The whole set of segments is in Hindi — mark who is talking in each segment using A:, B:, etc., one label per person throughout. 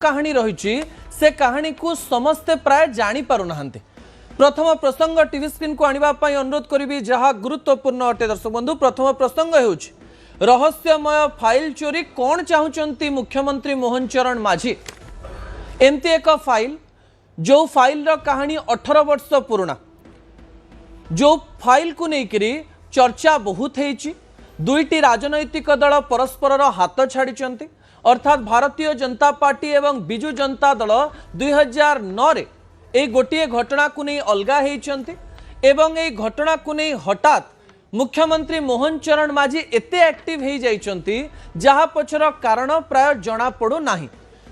A: कहानी रही से कहानी को समस्ते प्राय जानी पारु नाहंते। प्रथम प्रसंग टीवी स्क्रीन को आनिबा पई अनुरोध करिबी जहा गुरुत्वपूर्ण अटे। दर्शक बंधु प्रथम प्रसंग हेउछि रहस्यमय फाइल चोरी कौन चाहुचंती मुख्यमंत्री मोहन चरण माझी। एमती एक फाइल जो फाइल रो कहानी 18 वर्ष पुराना, जो फाइल को लेकरी चर्चा बहुत हेछि। दुईटी राजनैतिक दल परस्पर हाथ छाड़ी अर्थात भारतीय जनता पार्टी एवं बिजु जनता दल 2009 रे ए गोटे घटना को नहीं अलगा होती एवं ए घटना को नहीं हठात मुख्यमंत्री मोहन चरण माझी एते एक्टिव हो जाइछंती जहा पछर कारण प्राय जना पड़ू नाही।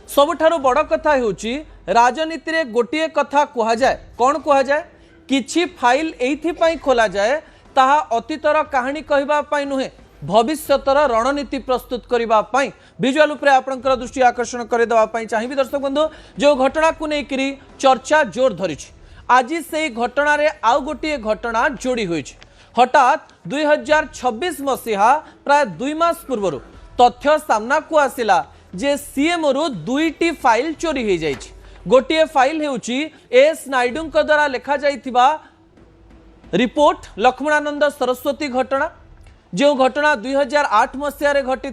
A: सबुठारु बड़ कथा हेउची राजनीति रे गोटे कथा कहा जाए। कौन कहा जाए? किछि फाइल एथि पई खोला जाए ताहा अतीतर कहानी कहबा पई नुहे, भविष्यतर रणनीति प्रस्तुत करने विजुअल उपरे आपनकर दृष्टि आकर्षण करदेवाई चाहिए। दर्शक बंधु जो घटना को लेकर चर्चा जोर धरी आज से घटना रे आउ गोटे घटना जोड़ी हुई। हठात 2026 मसीहा प्राय 2 मास पूर्व तथ्य सामना को आसिला जे सीएम रु 2टी फाइल चोरी हो जाए। गोटे फाइल हेउची एस नायडू द्वारा लिखा जाइथिबा रिपोर्ट लक्ष्मणानंद सरस्वती घटना, जो घटना 2008 मसीह घटी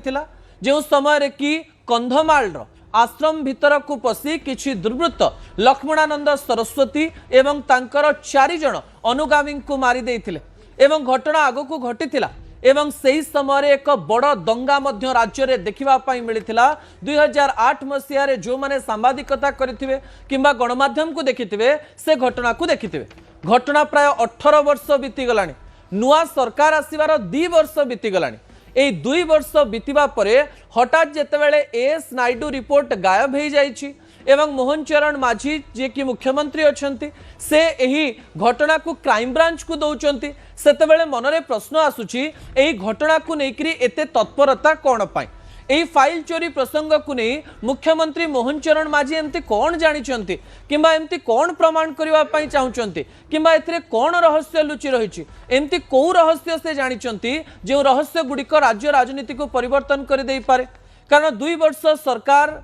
A: जो समय कि कंधमाल आश्रम भीतर को पशि किछि दुर्वृत्त लक्ष्मणानंद सरस्वती एवं तांकर 4 जन अनुगामी को मारी देथिले एवं घटना आगो को घटी एवं सही समय एक बड़ दंगा मध्य राज्य रे देखिबा पई मिलिथिला। 2008 मसीह रे जो माने सांबादिकता करिथिबे किंबा गणमाध्यम को देखिथिबे से घटना को देखिथिबे। घटना प्राय 18 वर्ष बीती गलानी, नुआ सरकार आसीबार 2 वर्ष बीती गलानी। ए 2 वर्ष बीतीबा परे हठात जेतेबेले एस नायडू रिपोर्ट गायब हो जाइछि एवं मोहन चरण माझी जे कि मुख्यमंत्री अछंती से एही घटना को क्राइम ब्रांच को दौचंती। सेतेबेले मनरे प्रश्न आसुछि एही घटना को नेकरी एते तत्परता कोन पाई। एही फाइल चोरी प्रसंग को नहीं मुख्यमंत्री मोहन चरण माझी एमती कौन जानिछंती किंबा एमती कौन प्रमाण करबा पई चाहुचंती किंबा एथरे कौन रहस्य लुचि रहिछि, एमती को रहस्य से जानिछंती जे रहस्य गुडिक राज्य राजनीति को परिवर्तन कर देई पारे। कारण 2 वर्ष सरकार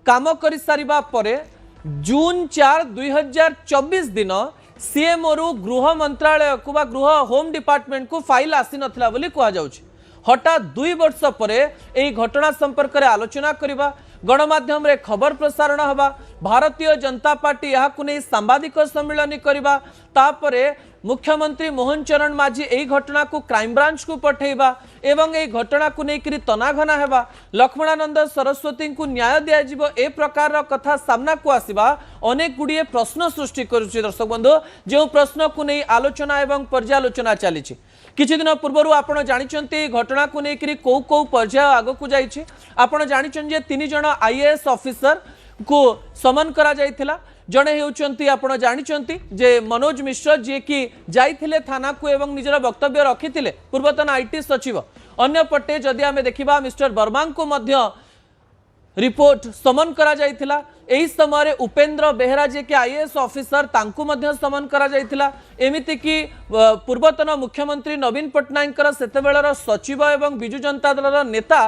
A: काम करि सारिबा परे जून 4 2024 दिन सीएम रु गृह मंत्रालय को बा गृह होम डिपार्टमेंट को फाइल आसी नथिला बोली कहा जाउछि। हठात 2 वर्ष परे एही घटना संपर्क में आलोचना करबा, गणमाध्यम रे खबर प्रसारण हवा, भारतीय जनता पार्टी यहाँ को नहीं सांबादिक सम्मिलन करबा, तापरे मुख्यमंत्री मोहन चरण माझी एही घटना को क्राइम ब्रांच को पठेबा एवं एही घटना को लेकर तनाघना हेबा, लक्ष्मणानंद सरस्वती को न्याय दिया जिवो ए प्रकार कथा सामना को आसीबा अनेक गुड़िए प्रश्न सृष्टि करुछि। दर्शक बंधु जो प्रश्न को नहीं आलोचना एवं पर्यालोचना चली किछि दिन पूर्व आपण जानिछंती घटना को लेकर कौ कौ पर्याय आग को जाइछि। आपण जानिछन जे 3 जन आईएएस ऑफिसर को समन करा जाइथिला। जड़े हेउचंती आपण जानिछंती जे मनोज मिश्र जे कि जाइथिले थाना को एवं निजर वक्तव्य रखिथिले पूर्वतन आईटी सचिव। अन्य पटे जदि आमे देखिबा मिस्टर वर्मा को मध्य रिपोर्ट समन करा जाइथिला। एही समय उपेंद्र बेहरा जे कि आईएएस ऑफिसर तांकु मध्य समन करा जाइथिला। एमिति कि पूर्वतन मुख्यमंत्री नवीन पट्टनायक सेतेबेलर सचिव एवं बिजु जनता दलर नेता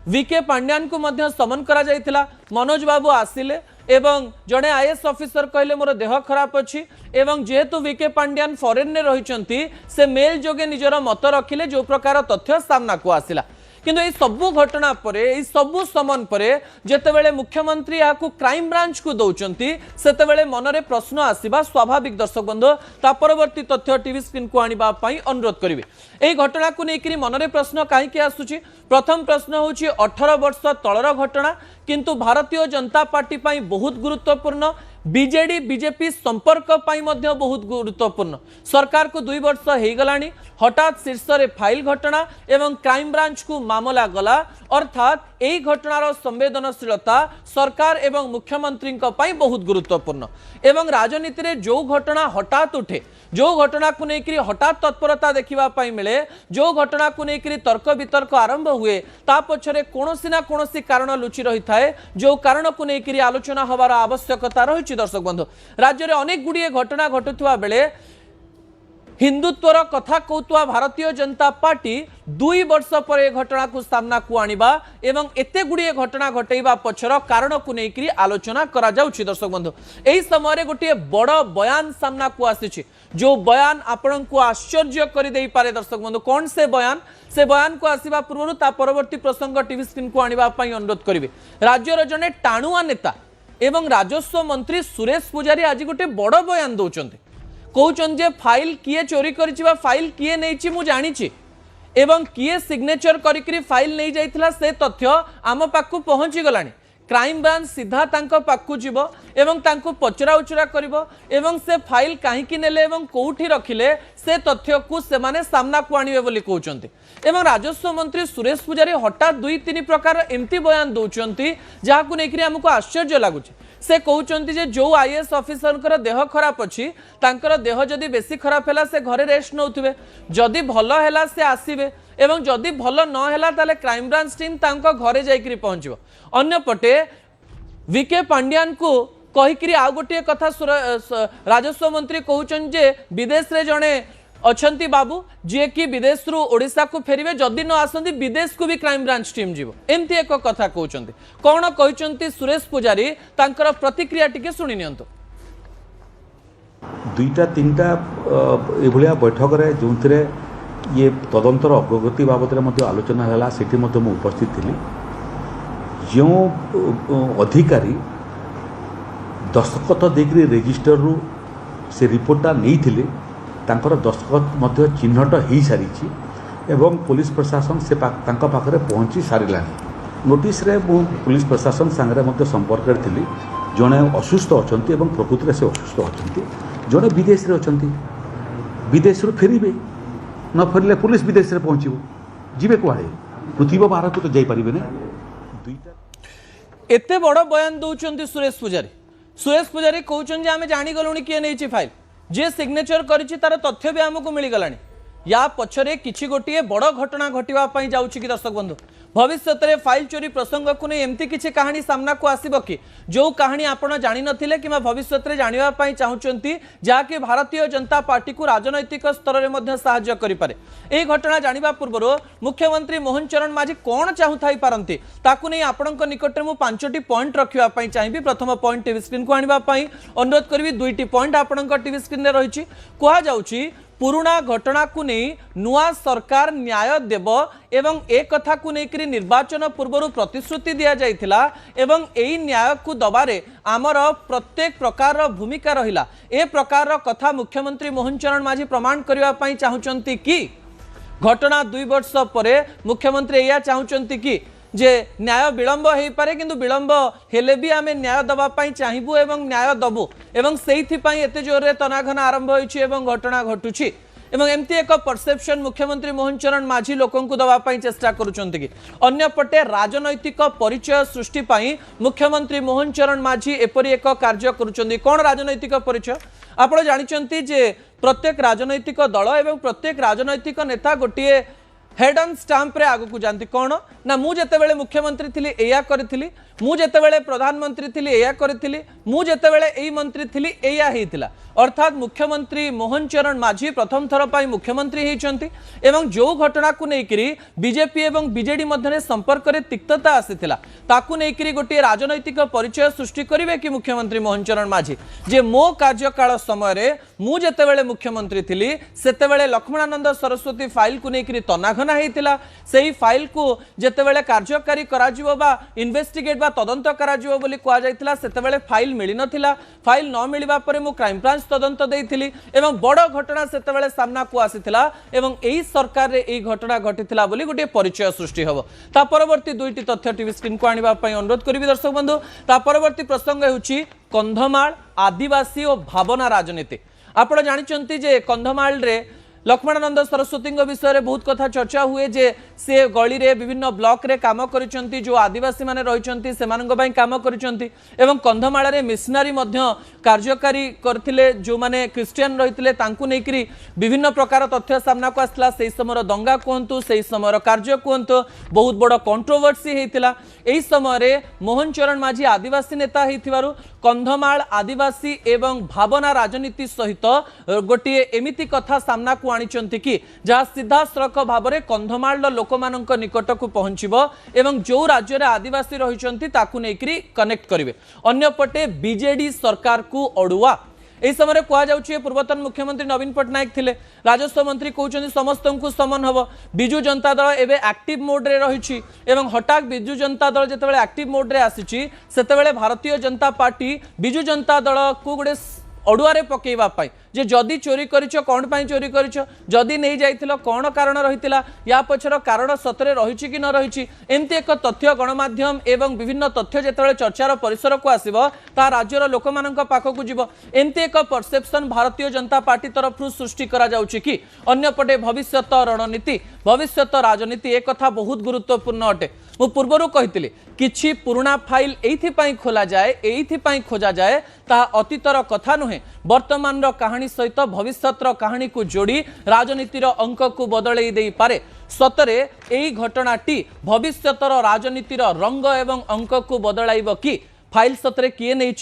A: वीके पांड्यान को मध्य समन करा जाइथिला। मनोज बाबू आसिले एवं जड़े आईएएस ऑफिसर कहले मोर देह खराब अच्छी एवं जेहेतु वीके पांड्यान फॉरेन ने रहिचंती से मेल जोगे निजर मत रखिले जो प्रकार तथ्य सामना को आसिला। किंतु ये सबू घटना परे ये सबू समन परे जेतेबेले मुख्यमंत्री यहाँ को क्राइम ब्रांच को दौचंती सेतेबेले मनरे प्रश्न आसीबा स्वाभाविक। दर्शक बंधु ता परवर्ती तथ्य टीवी स्क्रीन को आनिबा पई अनुरोध करिवे। एही घटना को लेकर मनरे प्रश्न काहेकि आसुची? प्रथम प्रश्न होची 18 वर्ष तलर घटना किंतु भारतीय जनता पार्टी पई बहुत गुरुत्वपूर्ण, बीजेडी बीजेपी संपर्क पाई मध्य बहुत गुरुत्वपूर्ण। सरकार को 2 वर्ष हो गलानी, हठात शीर्ष रे फाइल घटना एवं क्राइम ब्रांच को मामला गला अर्थात यही घटनार संवेदनशीलता सरकार एवं मुख्यमंत्री पाई बहुत गुरुत्वपूर्ण। एवं राजनीति रे जो घटना हठात उठे, जो घटना को लेकर हठात तत्परता देखा मिले, जो घटना को लेकर तर्क वितर्क आरंभ हुए ता पछरे कोनोसी ना कोनोसी कारण लुचि रही थाए जो कारण को लेकर आलोचना हवार आवश्यकता रही। दर्शक बंधु राज्य में अनेक गुड़िए घटना घटुवा बेले हिंदुत्वर कथा कहूवा भारतीय जनता पार्टी 2 वर्ष पर ए घटना को सामना को आनिबा एवं एते गुड़िए घटना घटेबा पछर कारण को लेकर आलोचना करा जाउछि। दर्शक बंधु एही समय गोटे बड़ बयान सामना को आसी जो बयान आपण को आश्चर्य कर दे पारे। दर्शक बंधु कौन से बयान को आसीबा पूर्व ता परवर्ती प्रसंग टीवी स्क्रीन को आनिबा पई अनुरोध करिवे। राज्यर जने टाणुआ नेता एवं राजस्व मंत्री सुरेश पुजारी आज गोटे बड़ बयान दौरान कहउछन जे फाइल किए चोरी करिछि बा फाइल किए नैछि मु जानिछि एवं किए सिग्नेचर करिकरी फाइल नहीं जाइथिला से तथ्य आम पाखु पहुंची गलानी। क्राइम ब्रांच सीधा तांको पाखु जीवो एवं तांको पचरा उचरा करिवो एवं से फाइल काहीकि नेले एवं कोउठी रखिले से तथ्य को से माने सामना को आनिबे बोली कहउछन्ते। एवं राजस्व मंत्री सुरेश पुजारी हठात 2-3 प्रकार एमती बयान दौरान जहाँ को लेकर आमको आश्चर्य लगुच। से कहते जे जो आईएएस ऑफिसर देह खराब अच्छी तांकर देह जदि बेसी खराब है से घरे रेस्ट नौथिबे जदि भल है से आसवे एवं जदि भल न है ताले क्राइम ब्रांच टीम तांको घरे जाइकरी पहुंचबो। अन्य पटे वीके पांड्यान को कहिकरी आ गोटे कथा राजस्व मंत्री कहउछन जे विदेश रे जणे अछंती बाबू जे कि विदेश रु ओडिशा को फेरिवे जदि न आसंती विदेश को भी क्राइम ब्रांच टीम जीवो एमती एक कथा कहउछंती। कोन कहउछंती सुरेश पुजारी तांकर प्रतिक्रिया टिके सुनि नियंतो।
B: 2-3टा एभलिया बैठक रे जोंथिरे ये तदंतर अग्रगति बाबद रे आलोचना हला सेठी मु उपस्थित थिली। जो अधिकारी दस्तखत देकरी रजिस्टर रु से रिपोर्टा नहीं थिले तांकर दस्तखत मध्य चिन्हट हो सारी एवं पुलिस प्रशासन से तांका पाखरे पहुँची सारिलानी। नोटिस रे मु पुलिस प्रशासन सांगरे मध्य संपर्क थी जड़े असुस्थ अच्छा प्रकृति में से असुस्थ अच्छा जड़े विदेश रे अच्छा विदेश फेरबे न फेरले पुलिस विदेश रे पहुँचो जीवे कड़े पृथ्वी बाहर को तो जापर
A: एते बड़ बयान दौरान सुरेश पुजारी कहते आम जागलु किए नहीं फाइल जे सिग्नेचर करिछि तार तथ्य भी आमको मिलगलानी। या पछरे किछि गोटिए बड़ घटना घटिबा पई जाउछि कि दर्शक बंधु भविष्य में फाइल चोरी प्रसंग को नहीं एमती किछि कहानी सामना को आसीबो कि जो कहानी आपण जानि नथिले किमा भविष्य में जानिबा पई चाहुचंती जाके भारतीय जनता पार्टी को राजनैतिक स्तर में मध्य सहायता करि पारे। एही घटना जानिबा पूर्व मुख्यमंत्री मोहन चरण माझी कोन चाहुथाई पारंती ताकू नहीं आपणक निकट में 5टी पॉइंट रखिबा पई चाहिबी। प्रथम पॉइंट टीवी स्क्रीन को आनिबा पई अनुरोध करबी। 2टी पॉइंट आपणक टीवी स्क्रीन रे रहिछि। कुहा जाउछि पुराना घटना को नहीं नुआ सरकार न्याय देव एवं एक कथा को लेकर निर्वाचन पूर्व प्रतिश्रुति दि जाइथिला एवं एई न्याय को दबारे आमर प्रत्येक प्रकार भूमिका रहिला। ए प्रकार कथा मुख्यमंत्री मोहन चरण माझी प्रमाण करबा पई चाहुचंती कि घटना 2 वर्ष परे मुख्यमंत्री या चाहुचंती कि जे न्याय विलंब हो पारे किंतु विलंब हेले भी आमे न्याय दबा पई चाहिबू एवं न्याय दबू एवं सेइथि पई एते जोर रे तनाघना आरंभ होइछि एवं घटना घटुछि एवं एमती एक परसेप्शन मुख्यमंत्री मोहन चरण माझी लोकन को दबा पई चेष्टा करूछंती कि अन्य पटे राजनैतिक परिचय सृष्टि पई मुख्यमंत्री मोहन चरण माझी एपरि एक कार्य करूछंती। कोन राजनैतिक परिचय आपण जानिचंती जे प्रत्येक राजनैतिक दल एवं प्रत्येक राजनैतिक नेता गोटिए हेड ऑन स्टाम्प रे आगु को जानती कौन ना मु जेतेबेले मुख्यमंत्री थिली एया करथिली मु जेतेबेले प्रधानमंत्री थिली एया करथिली मु जेतेबेले एई मंत्री थिली एया हेतिला। अर्थात मुख्यमंत्री मोहन चरण माझी प्रथम थर पाई मुख्यमंत्री हेचंती एवं जो घटना को लेकरी बीजेपी एवं बीजेडी मध्य संपर्क रे तिक्तता आसीथिला ताकू लेकरी गोटे राजनैतिक परिचय सृष्टि करिवे कि मुख्यमंत्री मोहन चरण माझी जे मो कार्यकाल समय रे मु जेतेबेले मुख्यमंत्री थिली सेतेबेले लक्ष्मणानंद सरस्वती फाइल को लेकरी तनाघना हेतिला सेही फाइल को जेतेबेले कार्यकारी कराजिवो बा इन्वेस्टिगेट बा तदंत कराजिवो बोली कुआ जायतिला सेतेबेले फाइल मिली नथिला। फाइल न मिलिबा परे मु क्राइम ब्रांच तदंत देइथिली एवं बड़ घटना सेतेबेले सामना को आसीथिला एवं एही सरकार रे एही घटना घटिथिला बोली गोटे परिचय सृष्टि हबो। ता परवर्ती 2टी तथ्य टीवी स्क्रीन को आनिबा पई अनुरोध करिवि दर्शक बंधु। ता परवर्ती प्रसंग हेउची कंधमाल आदिवासी और भावना राजनीति। आपण जानिचंती जे कंधमाल रे लक्ष्मणानंद सरस्वती विषय में बहुत कथा चर्चा हुए जे से गली रे विभिन्न ब्लॉक रे काम करिसेंती जो आदिवासी माने रहिसेंती सेमानंग पई काम करिसेंती एवं कंधमाल रे मिशनरी मध्य कार्यकारी करथिले जो माने क्रिश्चियन रहिथिले तांकु नेकरी विभिन्न प्रकार तथ्य सामना को आसला सेही समय दंगा कहंतु सेही समय कार्य कहंतु बहुत बड़ कंट्रोवर्सी हेतिला एही समय रे मोहन चरण माझी आदिवासी नेता हेतिबारु कंधमाल आदिवासी एवं भावना राजनीति सहित गोटे एमिति कथा सामना को आनिचंती कि जहाँ सीधा सड़क भाव में कंधमाल लोक मानक निकट को पहुंचबो एवं जो राज्य रे आदिवासी रहिचंती ताकु नेकरी कनेक्ट करिवे अन्यपटे बीजेडी सरकार को अड़ुआ एही समय कह जाउछि पूर्वतन मुख्यमंत्री नवीन पट्टनायक थिले राजस्व मंत्री कहउछन्ती समस्त को समन हबो बिजु जनता दल एबे एक्टिव मोड रे रहिछि एवं हठात बिजु जनता दल जेतेबेले एक्टिव मोड रे आसिछि सेतेबेले भारतीय जनता पार्टी बिजु जनता दल को गोटे अड़ुआरे पकेवा पाई जे जदि चोरी करिछ कौन पाई चोरी करिछ जदि नहीं जाइथिलो कौन कारण रहितिला या पछर कारण सतरे रहिछि कि न रहिछि एमती एक तथ्य गणमाध्यम एवं विभिन्न तथ्य जेतेबेले चर्चार परिसर को आसीबो ता राज्यर लोकमाननक पाखकु जीवो एमती एक परसेप्शन भारतीय जनता पार्टी तरफ सृष्टि करा जाउछि कि अन्यपटे भविष्यत रणनीति भविष्यत राजनीति एक कथा बहुत गुरुत्वपूर्ण अटे मु पूर्वरु कहितिले किछि पुराना फाइल एइथिपाई खोला जाए एइथिपाई खोजा जाए ता अतीतर कथा नुहे वर्तमान कहानी सहित भविष्यत कहानी को जोड़ी राजनीतिर अंक को बदलई दे पारे सतरे एई घटनाटी भविष्यतर राजनीतिर रंग एवं अंक को बदलाइब कि फाइल सतरे किए नहीं